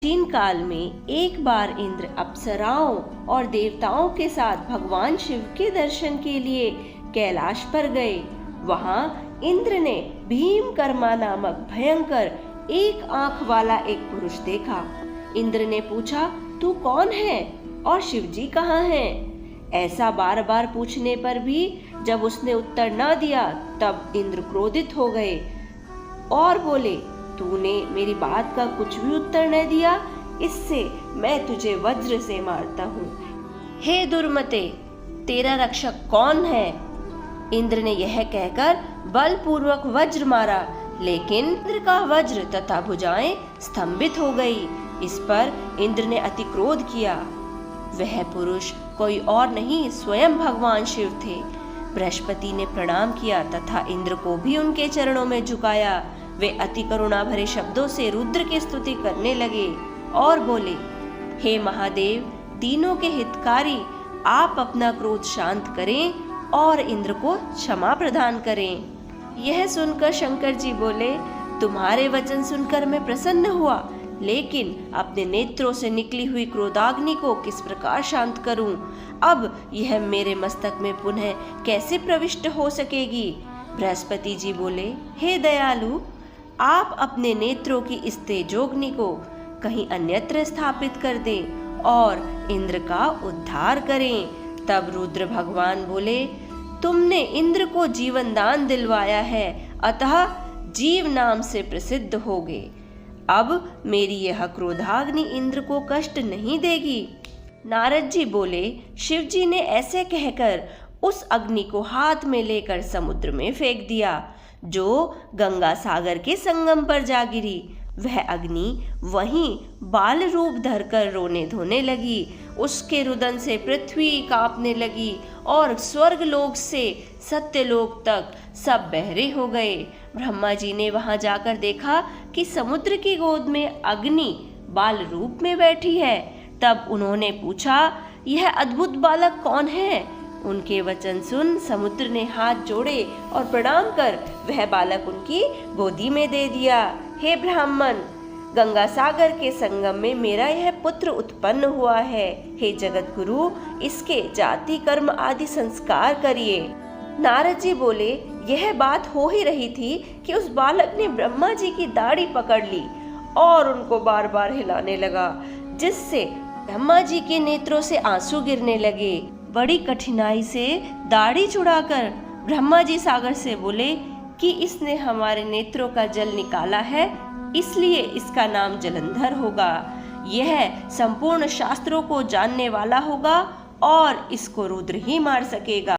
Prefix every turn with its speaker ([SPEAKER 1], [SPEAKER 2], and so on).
[SPEAKER 1] प्राचीन काल में एक बार इंद्र अप्सराओं और देवताओं के साथ भगवान शिव के दर्शन के लिए कैलाश पर गए। वहां इंद्र ने भीमकर्मा नामक भयंकर एक आंख वाला एक पुरुष देखा। इंद्र ने पूछा, तू कौन है और शिवजी कहाँ हैं? ऐसा बार बार पूछने पर भी जब उसने उत्तर न दिया तब इंद्र क्रोधित हो गए और बोले, तूने मेरी बात का कुछ भी उत्तर न दिया, इससे मैं तुझे वज्र से मारता हूँ। हे दुर्मते, तेरा रक्षक कौन है? इंद्र ने यह कहकर बलपूर्वक वज्र मारा, लेकिन इंद्र का वज्र तथा भुजाएं स्तंभित हो गई। इस पर इंद्र ने अति क्रोध किया। वह पुरुष कोई और नहीं, स्वयं भगवान शिव थे। बृहस्पति ने प्रणाम किया तथा इंद्र को भी उनके चरणों में झुकाया। वे अति करुणा भरे शब्दों से रुद्र की स्तुति करने लगे और बोले, हे महादेव, तीनों के हितकारी, आप अपना क्रोध शांत करें और इंद्र को क्षमा प्रदान करें। यह सुनकर शंकर जी बोले, तुम्हारे वचन सुनकर मैं प्रसन्न हुआ, लेकिन अपने नेत्रों से निकली हुई क्रोधाग्नि को किस प्रकार शांत करूं? अब यह मेरे मस्तक में पुनः कैसे प्रविष्ट हो सकेगी? बृहस्पति जी बोले, हे दयालु, आप अपने नेत्रों की इस तेजोग्नि को कहीं अन्यत्र स्थापित कर दें और इंद्र का उद्धार करें। तब रुद्र भगवान बोले, तुमने इंद्र को जीवन दान दिलवाया है, अतः जीव नाम से प्रसिद्ध होगे। अब मेरी यह क्रोधाग्नि इंद्र को कष्ट नहीं देगी। नारद जी बोले, शिव जी ने ऐसे कहकर उस अग्नि को हाथ में लेकर समुद्र में फेंक दिया, जो गंगा सागर के संगम पर जा गिरी। वह अग्नि वहीं बाल रूप धरकर रोने धोने लगी। उसके रुदन से पृथ्वी कांपने लगी और स्वर्ग लोक से सत्यलोक तक सब बहरे हो गए। ब्रह्मा जी ने वहां जाकर देखा कि समुद्र की गोद में अग्नि बाल रूप में बैठी है। तब उन्होंने पूछा, यह अद्भुत बालक कौन है? उनके वचन सुन समुद्र ने हाथ जोड़े और प्रणाम कर वह बालक उनकी गोदी में दे दिया। हे ब्राह्मण, गंगा सागर के संगम में मेरा यह पुत्र उत्पन्न हुआ है। हे जगत गुरु, इसके जाति कर्म आदि संस्कार करिए। नारद जी बोले, यह बात हो ही रही थी कि उस बालक ने ब्रह्मा जी की दाढ़ी पकड़ ली और उनको बार बार हिलाने लगा, जिससे ब्रह्मा जी के नेत्रों से आंसू गिरने लगे। बड़ी कठिनाई से दाढ़ी छुड़ाकर ब्रह्मा जी सागर से बोले कि इसने हमारे नेत्रों का जल निकाला है, इसलिए इसका नाम जलंधर होगा। यह संपूर्ण शास्त्रों को जानने वाला होगा और इसको रुद्र ही मार सकेगा।